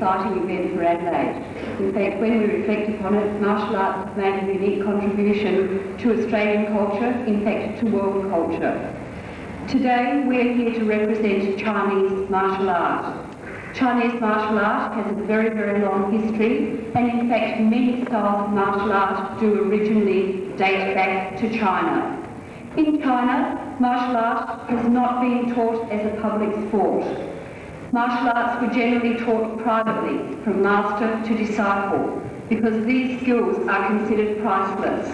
exciting event for Adelaide. In fact, when we reflect upon it, martial arts have made a unique contribution to Australian culture, in fact to world culture. Today we're here to represent Chinese martial art. Chinese martial art has a very, very long history, and in fact many styles of martial art do originally date back to China. In China, martial art has not been taught as a public sport. Martial arts were generally taught privately, from master to disciple, because these skills are considered priceless.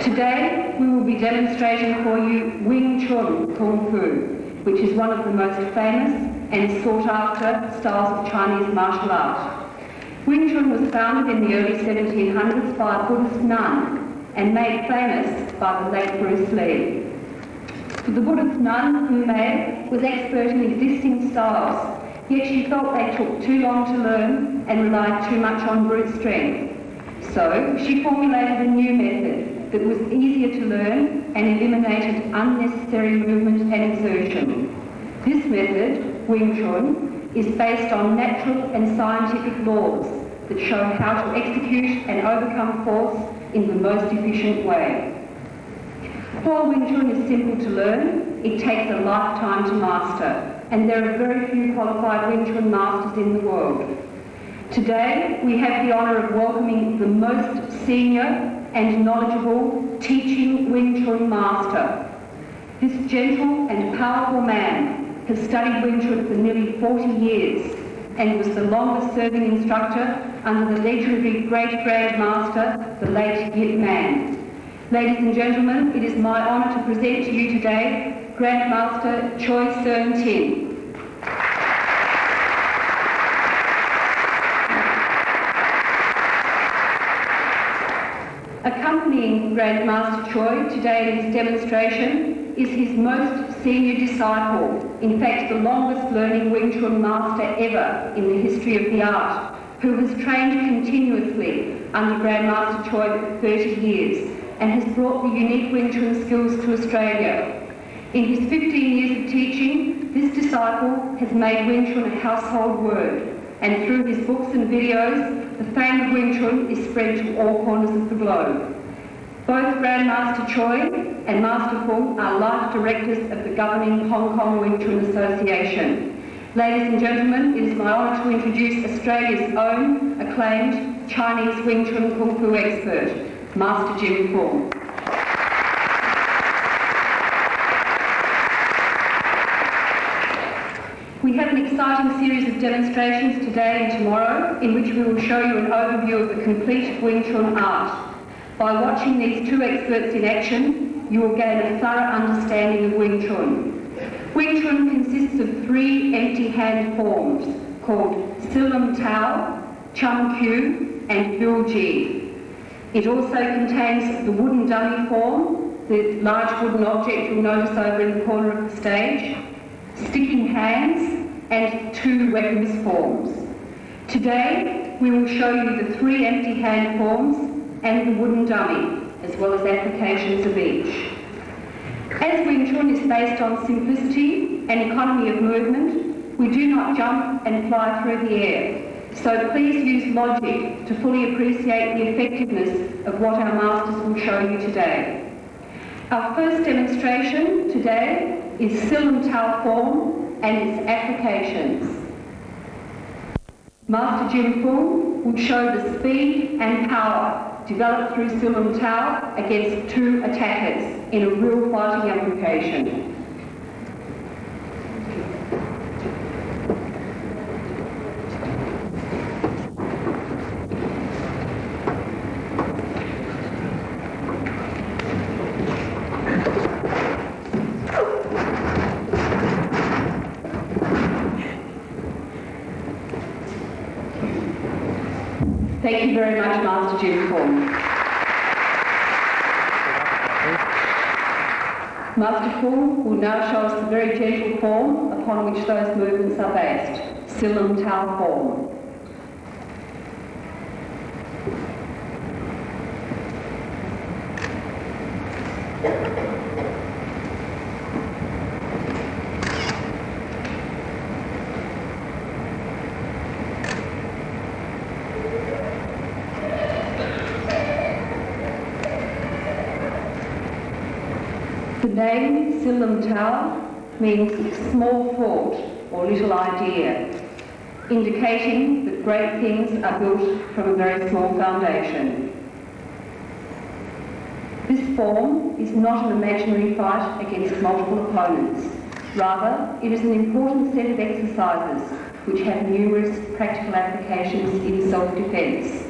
Today, we will be demonstrating for you Wing Chun Kung Fu, which is one of the most famous and sought-after styles of Chinese martial art. Wing Chun was founded in the early 1700s by a Buddhist nun and made famous by the late Bruce Lee. The Buddhist nun, Fung, was expert in existing styles, yet she felt they took too long to learn and relied too much on brute strength. So she formulated a new method that was easier to learn and eliminated unnecessary movement and exertion. This method, Wing Chun, is based on natural and scientific laws that show how to execute and overcome force in the most efficient way. While Wing Chun is simple to learn, it takes a lifetime to master, and there are very few qualified Wing Chun masters in the world. Today, we have the honour of welcoming the most senior and knowledgeable teaching Wing Chun master. This gentle and powerful man has studied Wing Chun for nearly 40 years and was the longest serving instructor under the legendary Great Grand Master, the late Yip Man. Ladies and gentlemen, it is my honour to present to you today Grand Master Choi Seung Tin. Accompanying Grand Master Choi today in his demonstration is his most senior disciple, in fact the longest learning Wing Chun master ever in the history of the art, who has trained continuously under Grand Master Choi for 30 years and has brought the unique Wing Chun skills to Australia. In his 15 years of teaching, this disciple has made Wing Chun a household word, and through his books and videos, the fame of Wing Chun is spread to all corners of the globe. Both Grand Master Choi and Master Fung are life directors of the governing Hong Kong Wing Chun Association. Ladies and gentlemen, it is my honour to introduce Australia's own acclaimed Chinese Wing Chun Kung Fu expert, Master Biu Form. We have an exciting series of demonstrations today and tomorrow in which we will show you an overview of the complete Wing Chun art. By watching these two experts in action, you will gain a thorough understanding of Wing Chun. Wing Chun consists of 3 empty hand forms called Sillum Tao, Chun Q and Biu Gee. It also contains the wooden dummy form, the large wooden object you'll notice over in the corner of the stage, sticking hands, and 2 weapons forms. Today, we will show you the 3 empty hand forms and the wooden dummy, as well as applications of each. As Wing Chun is based on simplicity and economy of movement, we do not jump and fly through the air. So please use logic to fully appreciate the effectiveness of what our masters will show you today. Our first demonstration today is Sillum Tao Form and its applications. Master Jim Fung will show the speed and power developed through Sillum Tao against 2 attackers in a real fighting application. Thank you very much, Master Jim Fung. Master Fung will now show us the very gentle form upon which those movements are based, Sillum Tao Form. name Sillum Tao means small thought or little idea, indicating that great things are built from a very small foundation. This form is not an imaginary fight against multiple opponents. Rather, it is an important set of exercises which have numerous practical applications in self-defence.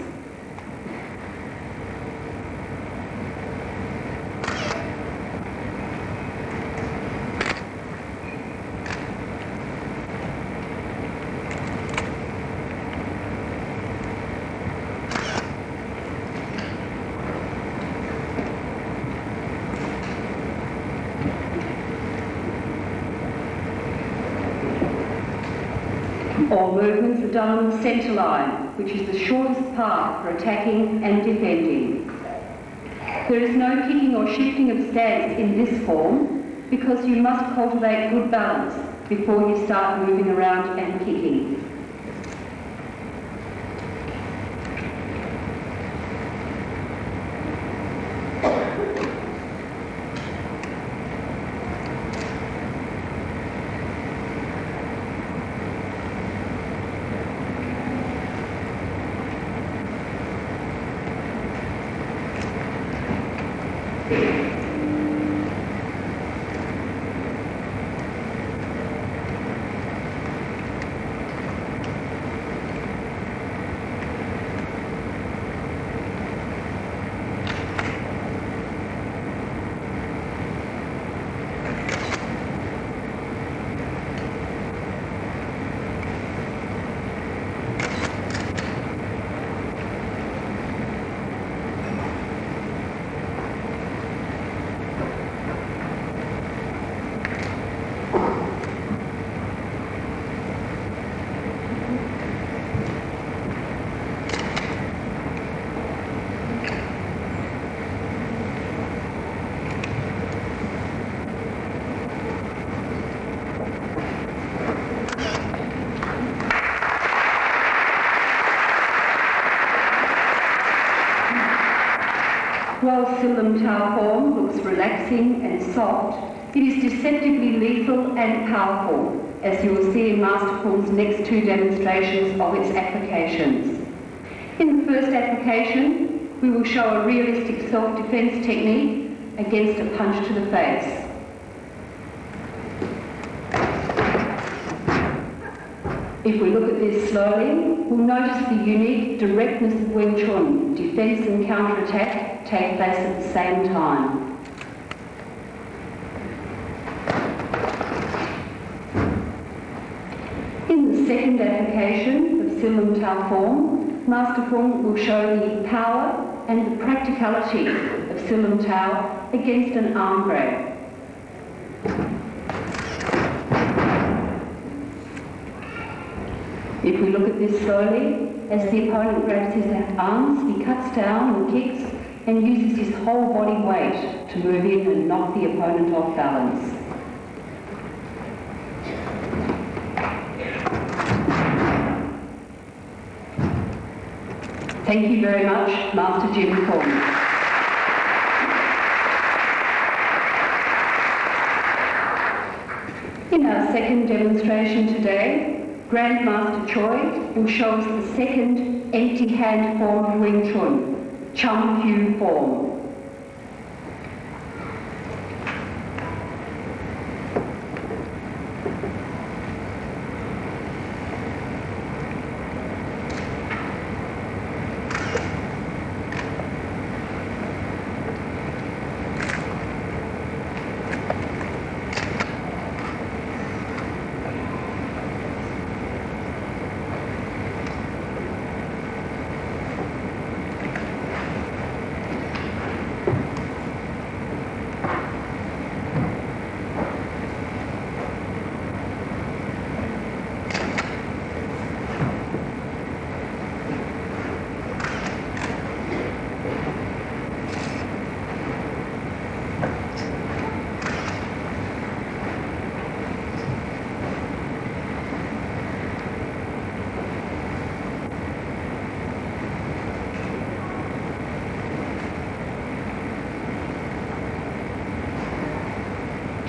All movements are done on the centre line, which is the shortest path for attacking and defending. There is no kicking or shifting of stance in this form because you must cultivate good balance before you start moving around and kicking. While Sillum Tao Form looks relaxing and soft, it is deceptively lethal and powerful, as you will see in Master Fung's next two demonstrations of its applications. In the first application, we will show a realistic self-defence technique against a punch to the face. If we look at this slowly, we'll notice the unique directness of Wing Chun, defence and counter-attack, take place at the same time. In the second application of Sillum Tao Form, Master Fung will show the power and the practicality of Sillum Tao against an arm grab. If we look at this slowly, as the opponent grabs his arms, he cuts down and kicks and uses his whole body weight to move in and knock the opponent off balance. Thank you very much, Master Gee Form. In our second demonstration today, Grandmaster Choi will show us the second empty hand form of Wing Chun, Chun form.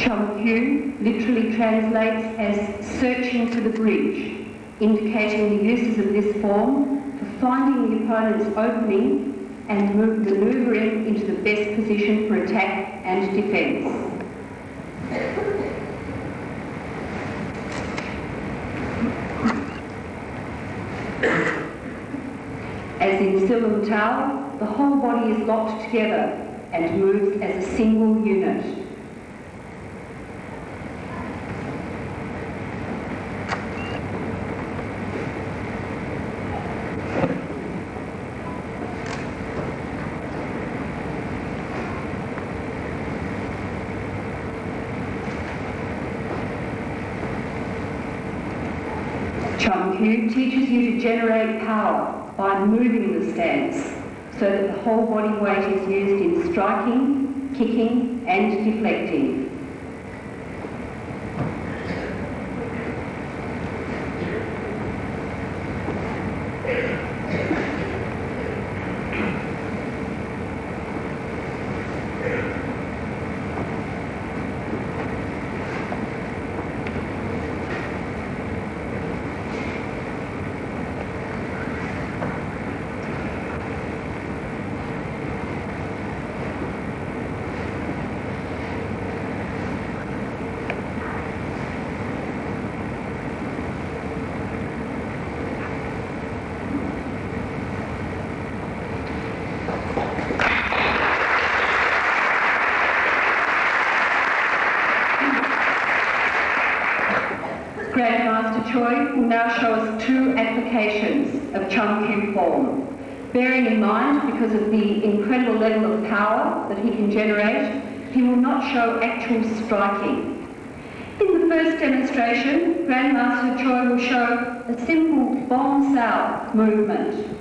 Chum Q literally translates as searching for the bridge, indicating the uses of this form for finding the opponent's opening and manoeuvring into the best position for attack and defence. As in Sillum Tao, the whole body is locked together and moves as a single unit. Chum Q teaches you to generate power by moving the stance so that the whole body weight is used in striking, kicking and deflecting. Grandmaster Choi will now show us two applications of Chum Q form. Bearing in mind, because of the incredible level of power that he can generate, he will not show actual striking. In the first demonstration, Grandmaster Choi will show a simple bomb sao movement.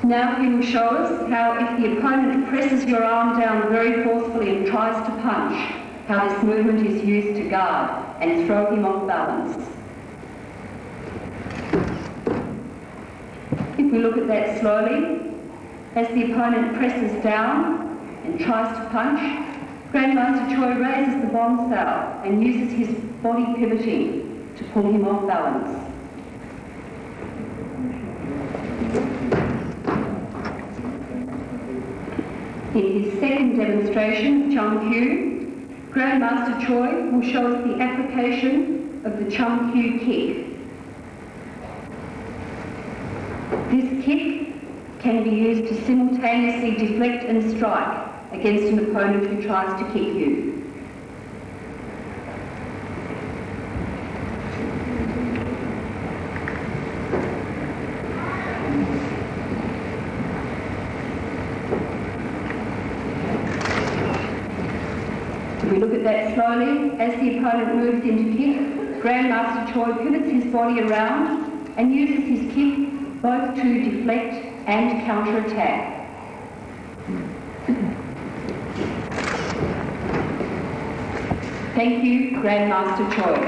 Now he will show us how if the opponent presses your arm down very forcefully and tries to punch, how this movement is used to guard and throw him off balance. If we look at that slowly, as the opponent presses down and tries to punch, Grandmaster Choi raises the bomb sao and uses his body pivoting to pull him off balance. In his second demonstration of Chum Q, Grandmaster Choi will show us the application of the Chum Q kick. This kick can be used to simultaneously deflect and strike against an opponent who tries to kick you. If we look at that slowly, as the opponent moves into kick, Grandmaster Choi pivots his body around and uses his kick both to deflect and counter-attack. Thank you, Grandmaster Choi.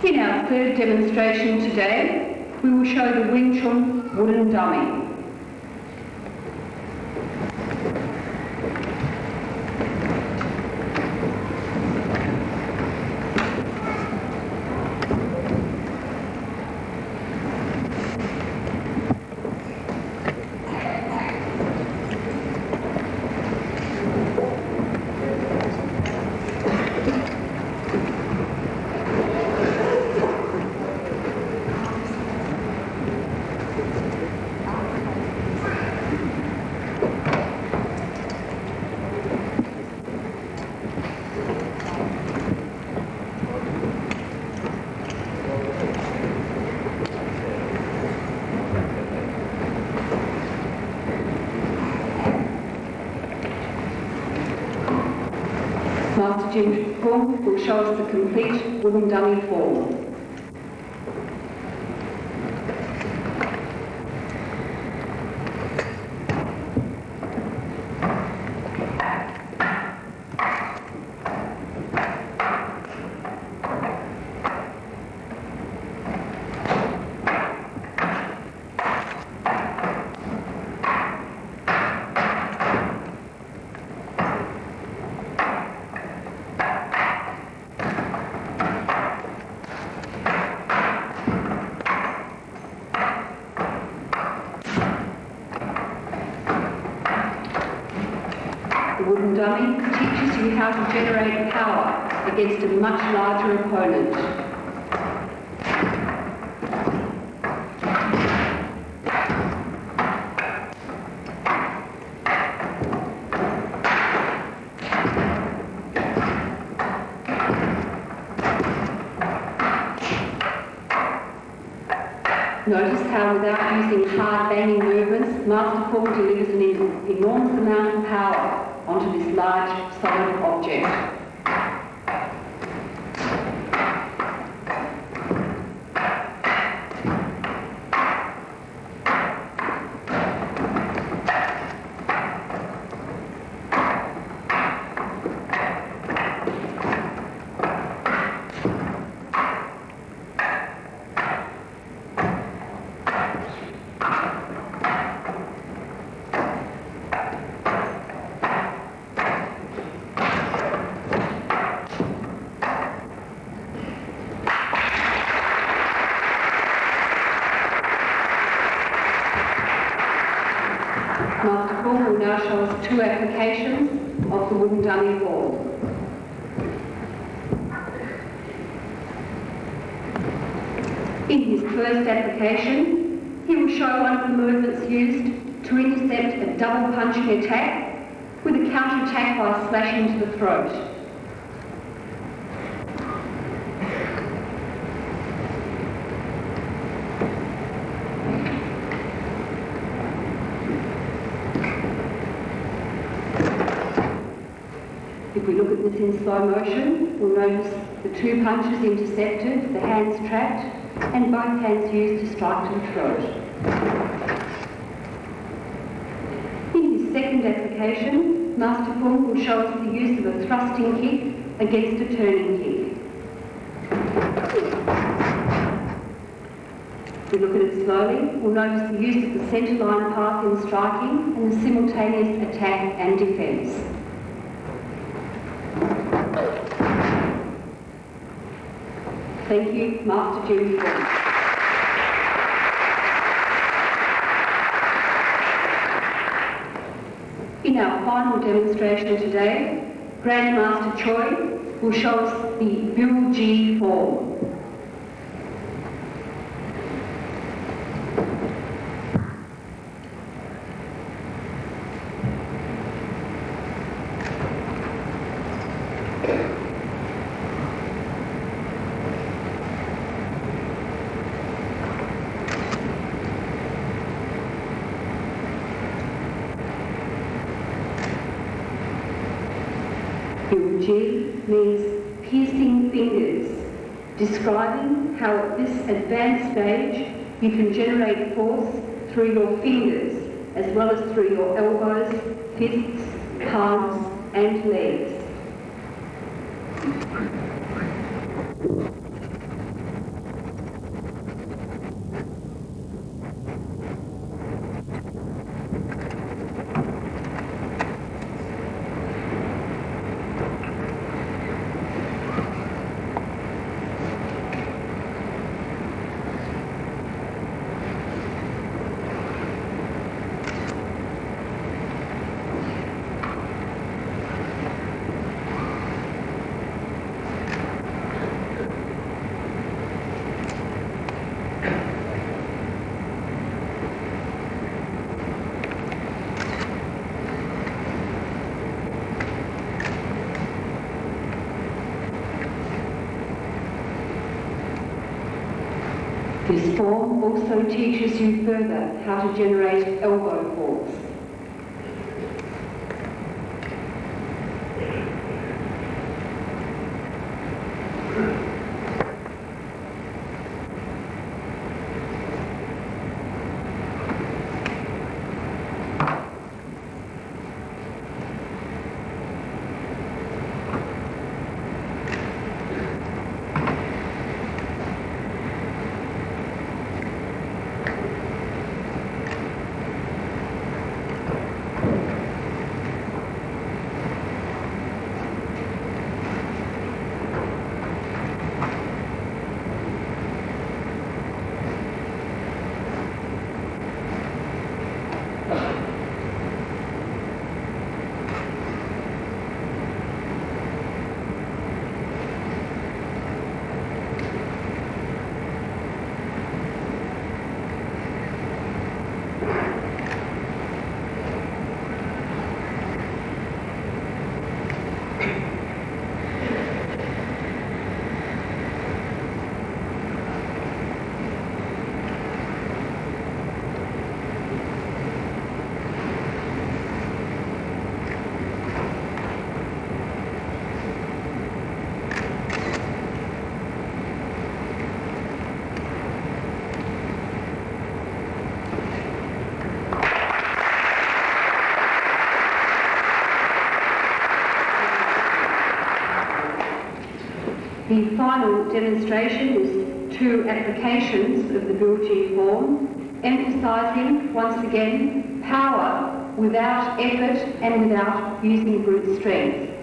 In our third demonstration today, we will show the Wing Chun wooden dummy. Master Fung will show us the complete wooden dummy form. dummy teaches you how to generate power against a much larger opponent. Notice how without using hard banging movements, Master Fung delivers an enormous amount of power onto this large, solid object. Master Fung will now show us two applications of the wooden dummy form. In his first application, he will show one of the movements used to intercept a double punching attack with a counter-attack by slashing to the throat. If we look at this in slow motion, we'll notice the two punches intercepted, the hands trapped, and both hands used to strike to the throat. In his second application, Master Fung will show us the use of a thrusting kick against a turning kick. If we look at it slowly, we'll notice the use of the centre line path in striking and the simultaneous attack and defence. Thank you, Master Biu Gee. In our final demonstration today, Grandmaster Choi will show us the Biu Gee Form. Biu Gee means piercing fingers, describing how at this advanced stage you can generate force through your fingers as well as through your elbows, fists, palms and legs. This form also teaches you further how to generate elbow force. The final demonstration is 2 applications of the Biu Gee Form, emphasising once again power without effort and without using brute strength.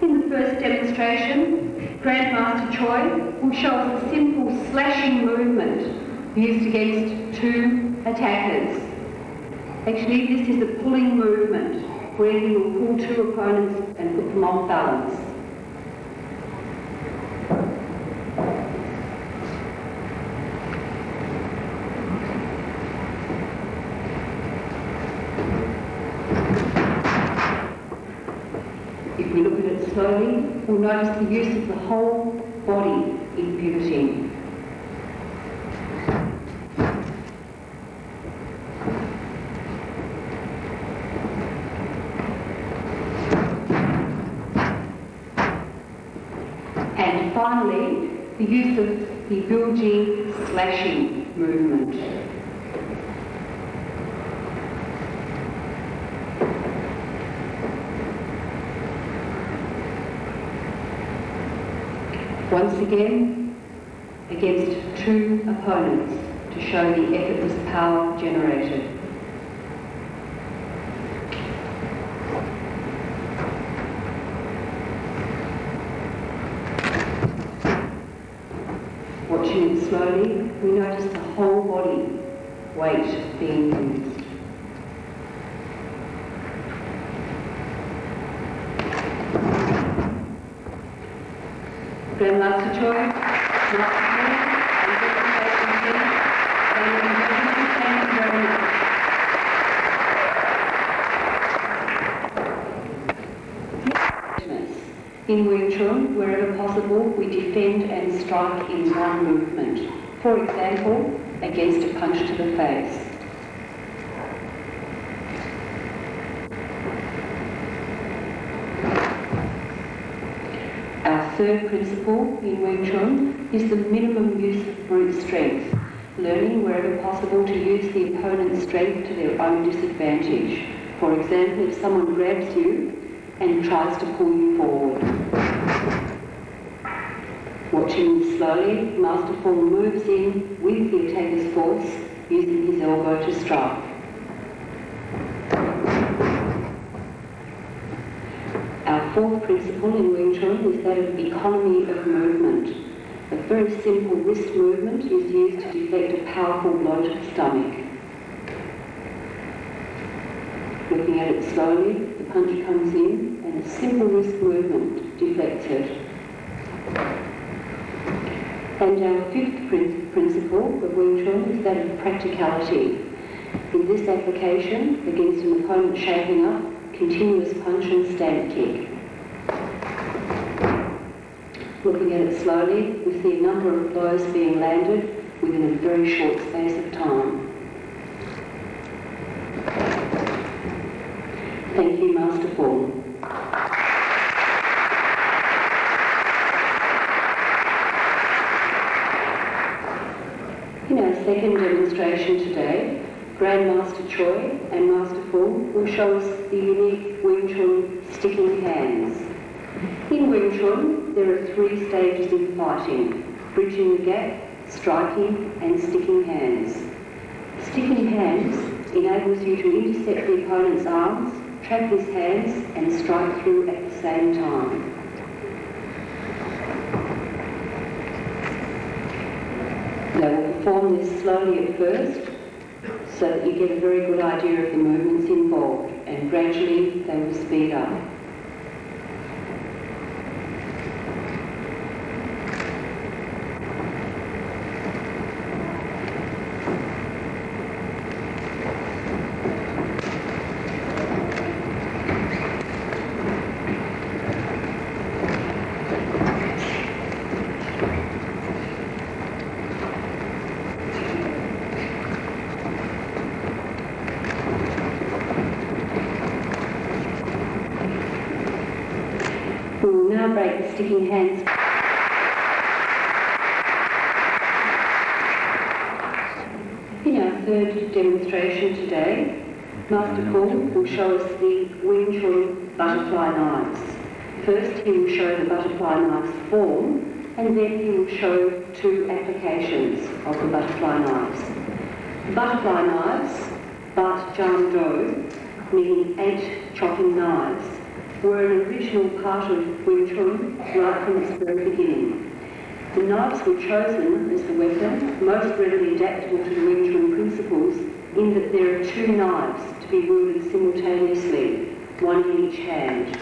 In the first demonstration, Grandmaster Choi will show us a simple slashing movement used against 2 attackers. Actually, this is a pulling movement where he will pull 2 opponents and put them off balance. If we look at it slowly, we'll notice the use of the whole body in pivoting. And finally, the use of the Biu Gee slashing movement. Once again, against 2 opponents to show the effortless power generated. Watching it slowly, we notice the whole body weight being used. Grandmaster Choi, Master Fung, and demonstration team, thank you very much. In Wing Chun, wherever possible, we defend and strike in one movement. For example, against a punch to the face. Our third principle in Wing Chun is the minimum use of brute strength, learning wherever possible to use the opponent's strength to their own disadvantage. For example, if someone grabs you and tries to pull you forward. Watching slowly, Master Fung moves in with the attacker's force, using his elbow to strike. Our fourth principle in Wing Chun is that of economy of movement. A very simple wrist movement is used to deflect a powerful blow to the stomach. Looking at it slowly, the punch comes in and a simple wrist movement deflects it. And our fifth principle of Wing Chun is that of practicality. In this application, against an opponent shaping up, continuous punch and stand kick. Looking at it slowly, we see a number of blows being landed within a very short space of time. Thank you, Master Fung. In our second demonstration today, Grandmaster Choi and Master Fung will show us the unique Wing Chun sticking hands. In Wing Chun, there are 3 stages in fighting: bridging the gap, striking and sticking hands. Sticking hands enables you to intercept the opponent's arms, trap his hands and strike through at the same time. They will perform this slowly at first, so that you get a very good idea of the movements involved, and gradually they will speed up. We will now break the sticking hands. In our third demonstration today, Master Fung will show us the Wing Chun butterfly knives. First, he will show the butterfly knife's form, and then he will show 2 applications of the butterfly knives. The butterfly knives, Bat Jan Do, meaning 8 chopping knives, were an original part of Wing Chun right from its very beginning. The knives were chosen as the weapon most readily adaptable to the Wing Chun principles in that there are 2 knives to be wielded simultaneously, one in each hand.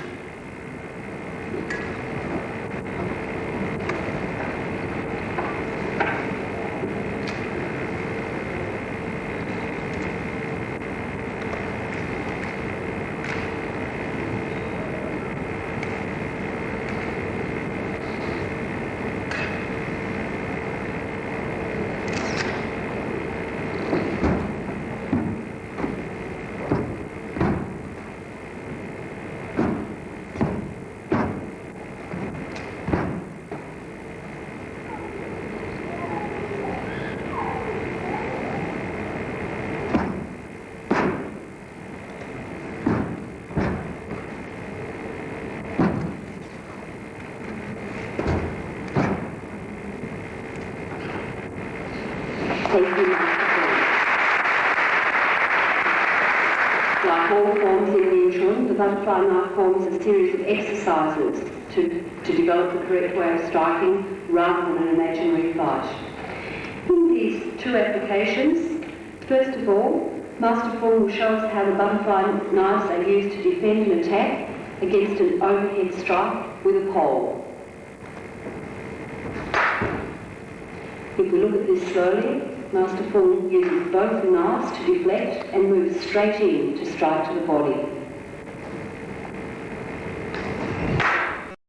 Like all forms in Wing Chun, the butterfly knife forms a series of exercises to develop the correct way of striking rather than an imaginary fight. In these 2 applications, first of all, Master Fung will show us how the butterfly knives are used to defend an attack against an overhead strike with a pole. If we look at this slowly, Master Fung uses both knives to deflect and moves straight in to strike to the body.